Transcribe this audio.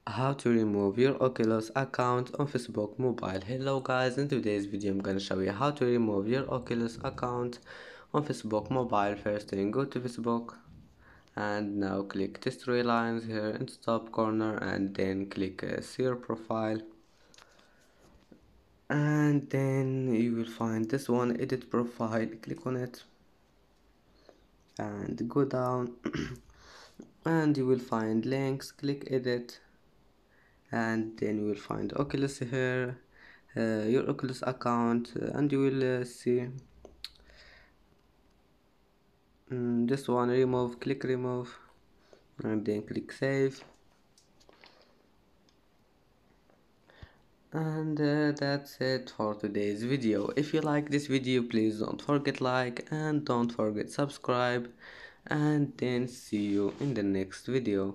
How to remove your Oculus account on Facebook Mobile. Hello guys, in today's video I'm gonna show you how to remove your Oculus account on Facebook Mobile. First thing, go to Facebook and now click these three lines here in the top corner and then click see your profile, and then you will find this one, edit profile. Click on it and go down and you will find links. Click edit and then you will find Oculus here, your Oculus account, and you will see this one, remove. Click remove and then click save, and that's it for today's video. If you like this video, please don't forget like and don't forget subscribe, and then see you in the next video.